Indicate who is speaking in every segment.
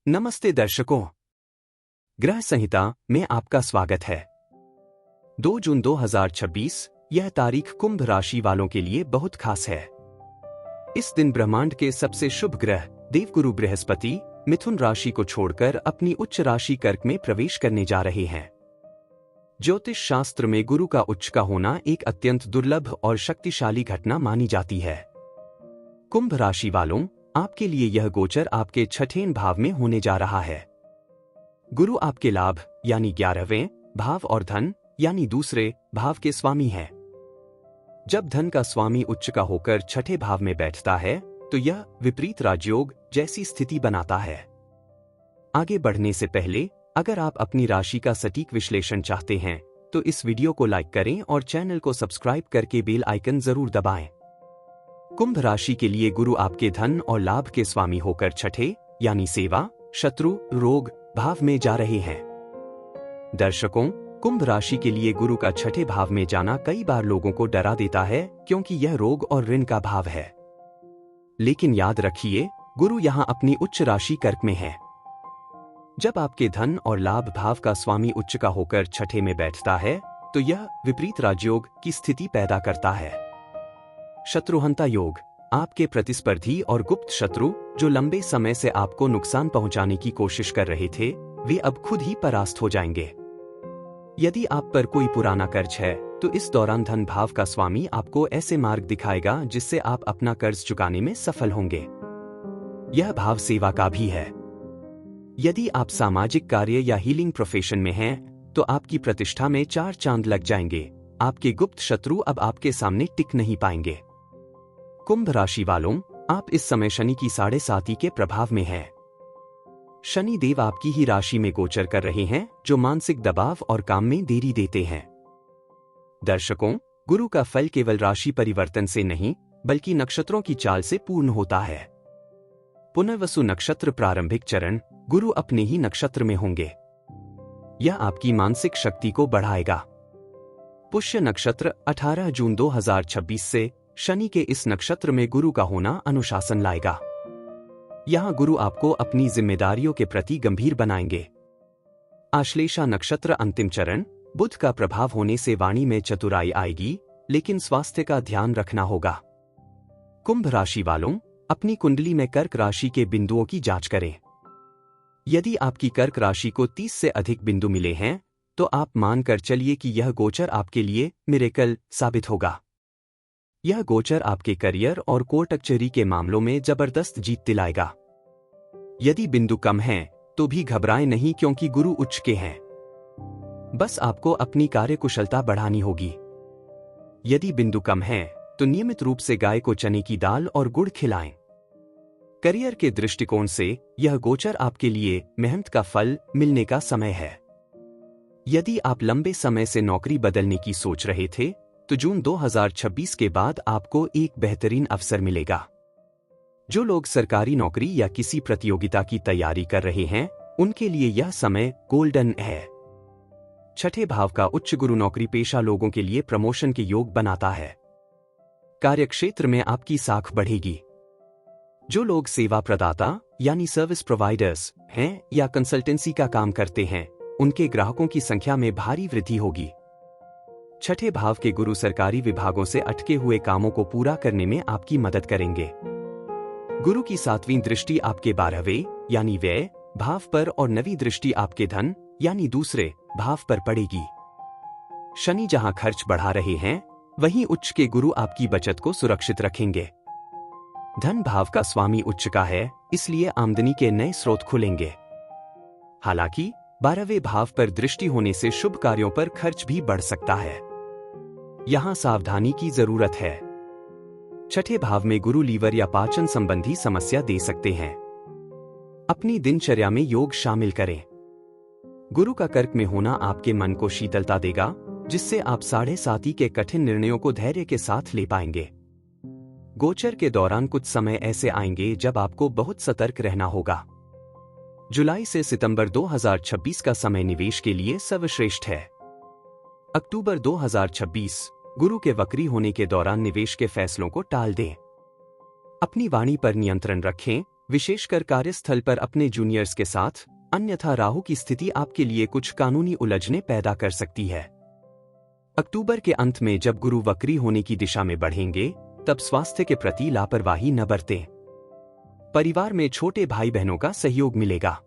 Speaker 1: नमस्ते दर्शकों, ग्रह संहिता में आपका स्वागत है। 2 जून 2026 यह तारीख कुंभ राशि वालों के लिए बहुत खास है। इस दिन ब्रह्मांड के सबसे शुभ ग्रह देवगुरु बृहस्पति मिथुन राशि को छोड़कर अपनी उच्च राशि कर्क में प्रवेश करने जा रहे हैं। ज्योतिष शास्त्र में गुरु का उच्च का होना एक अत्यंत दुर्लभ और शक्तिशाली घटना मानी जाती है। कुंभ राशि वालों, आपके लिए यह गोचर आपके छठेन भाव में होने जा रहा है। गुरु आपके लाभ यानी 11वें भाव और धन यानी दूसरे भाव के स्वामी हैं। जब धन का स्वामी उच्च का होकर छठे भाव में बैठता है तो यह विपरीत राजयोग जैसी स्थिति बनाता है। आगे बढ़ने से पहले अगर आप अपनी राशि का सटीक विश्लेषण चाहते हैं तो इस वीडियो को लाइक करें और चैनल को सब्सक्राइब करके बेल आइकन जरूर दबाएं। कुंभ राशि के लिए गुरु आपके धन और लाभ के स्वामी होकर छठे यानी सेवा, शत्रु, रोग भाव में जा रहे हैं। दर्शकों, कुंभ राशि के लिए गुरु का छठे भाव में जाना कई बार लोगों को डरा देता है क्योंकि यह रोग और ऋण का भाव है। लेकिन याद रखिए, गुरु यहां अपनी उच्च राशि कर्क में है। जब आपके धन और लाभ भाव का स्वामी उच्च का होकर छठे में बैठता है तो यह विपरीत राजयोग की स्थिति पैदा करता है। शत्रुहंता योग, आपके प्रतिस्पर्धी और गुप्त शत्रु जो लंबे समय से आपको नुकसान पहुंचाने की कोशिश कर रहे थे, वे अब खुद ही परास्त हो जाएंगे। यदि आप पर कोई पुराना कर्ज है तो इस दौरान धन भाव का स्वामी आपको ऐसे मार्ग दिखाएगा जिससे आप अपना कर्ज चुकाने में सफल होंगे। यह भाव सेवा का भी है। यदि आप सामाजिक कार्य या हीलिंग प्रोफेशन में हैं तो आपकी प्रतिष्ठा में 4 चांद लग जाएंगे। आपके गुप्त शत्रु अब आपके सामने टिक नहीं पाएंगे। कुंभ राशि वालों, आप इस समय शनि की 7.5 के प्रभाव में हैं। शनि देव आपकी ही राशि में गोचर कर रहे हैं जो मानसिक दबाव और काम में देरी देते हैं। दर्शकों, गुरु का फल केवल राशि परिवर्तन से नहीं बल्कि नक्षत्रों की चाल से पूर्ण होता है। पुनर्वसु नक्षत्र प्रारंभिक चरण, गुरु अपने ही नक्षत्र में होंगे। यह आपकी मानसिक शक्ति को बढ़ाएगा। पुष्य नक्षत्र 18 जून 2026 से शनि के इस नक्षत्र में गुरु का होना अनुशासन लाएगा। यहां गुरु आपको अपनी जिम्मेदारियों के प्रति गंभीर बनाएंगे। आश्लेषा नक्षत्र अंतिम चरण, बुध का प्रभाव होने से वाणी में चतुराई आएगी, लेकिन स्वास्थ्य का ध्यान रखना होगा। कुंभ राशि वालों, अपनी कुंडली में कर्क राशि के बिंदुओं की जांच करें। यदि आपकी कर्क राशि को 30 से अधिक बिंदु मिले हैं तो आप मानकर चलिए कि यह गोचर आपके लिए मिरेकल साबित होगा। यह गोचर आपके करियर और कोर्ट कचहरी के मामलों में जबरदस्त जीत दिलाएगा। यदि बिंदु कम हैं तो भी घबराएं नहीं क्योंकि गुरु उच्च के हैं। बस आपको अपनी कार्यकुशलता बढ़ानी होगी। यदि बिंदु कम हैं तो नियमित रूप से गाय को चने की दाल और गुड़ खिलाएं। करियर के दृष्टिकोण से यह गोचर आपके लिए मेहनत का फल मिलने का समय है। यदि आप लंबे समय से नौकरी बदलने की सोच रहे थे तो जून 2026 के बाद आपको एक बेहतरीन अवसर मिलेगा। जो लोग सरकारी नौकरी या किसी प्रतियोगिता की तैयारी कर रहे हैं उनके लिए यह समय गोल्डन है। छठे भाव का उच्च गुरु नौकरी पेशा लोगों के लिए प्रमोशन के योग बनाता है। कार्यक्षेत्र में आपकी साख बढ़ेगी। जो लोग सेवा प्रदाता यानी सर्विस प्रोवाइडर्स हैं या कंसल्टेंसी का काम करते हैं उनके ग्राहकों की संख्या में भारी वृद्धि होगी। छठे भाव के गुरु सरकारी विभागों से अटके हुए कामों को पूरा करने में आपकी मदद करेंगे। गुरु की 7वीं दृष्टि आपके 12वें यानी व्यय भाव पर और 9वीं दृष्टि आपके धन यानी दूसरे भाव पर पड़ेगी। शनि जहां खर्च बढ़ा रहे हैं वहीं उच्च के गुरु आपकी बचत को सुरक्षित रखेंगे। धन भाव का स्वामी उच्च का है, इसलिए आमदनी के नए स्रोत खुलेंगे। हालांकि 12वें भाव पर दृष्टि होने से शुभ कार्यों पर खर्च भी बढ़ सकता है। यहां सावधानी की जरूरत है। छठे भाव में गुरु लीवर या पाचन संबंधी समस्या दे सकते हैं। अपनी दिनचर्या में योग शामिल करें। गुरु का कर्क में होना आपके मन को शीतलता देगा जिससे आप 7.5 के कठिन निर्णयों को धैर्य के साथ ले पाएंगे। गोचर के दौरान कुछ समय ऐसे आएंगे जब आपको बहुत सतर्क रहना होगा। जुलाई से सितंबर 2026 का समय निवेश के लिए सर्वश्रेष्ठ है। अक्टूबर 2026 गुरु के वक्री होने के दौरान निवेश के फैसलों को टाल दें। अपनी वाणी पर नियंत्रण रखें विशेषकर कार्यस्थल पर अपने जूनियर्स के साथ, अन्यथा राहु की स्थिति आपके लिए कुछ कानूनी उलझने पैदा कर सकती है। अक्टूबर के अंत में जब गुरु वक्री होने की दिशा में बढ़ेंगे, तब स्वास्थ्य के प्रति लापरवाही न बरतें। परिवार में छोटे भाई बहनों का सहयोग मिलेगा।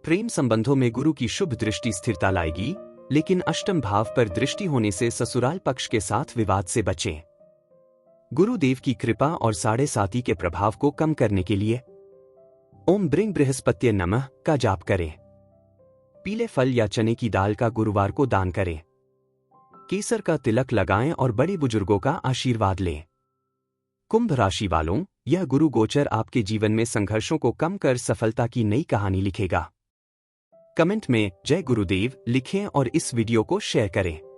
Speaker 1: प्रेम संबंधों में गुरु की शुभ दृष्टि स्थिरता लाएगी, लेकिन अष्टम भाव पर दृष्टि होने से ससुराल पक्ष के साथ विवाद से बचें। गुरुदेव की कृपा और साढ़े साती के प्रभाव को कम करने के लिए ओम ब्रिंग बृहस्पत्य नमः का जाप करें। पीले फल या चने की दाल का गुरुवार को दान करें। केसर का तिलक लगाएं और बड़े बुजुर्गों का आशीर्वाद लें। कुंभ राशि वालों, यह गुरु गोचर आपके जीवन में संघर्षों को कम कर सफलता की नई कहानी लिखेगा। कमेंट में जय गुरुदेव लिखें और इस वीडियो को शेयर करें।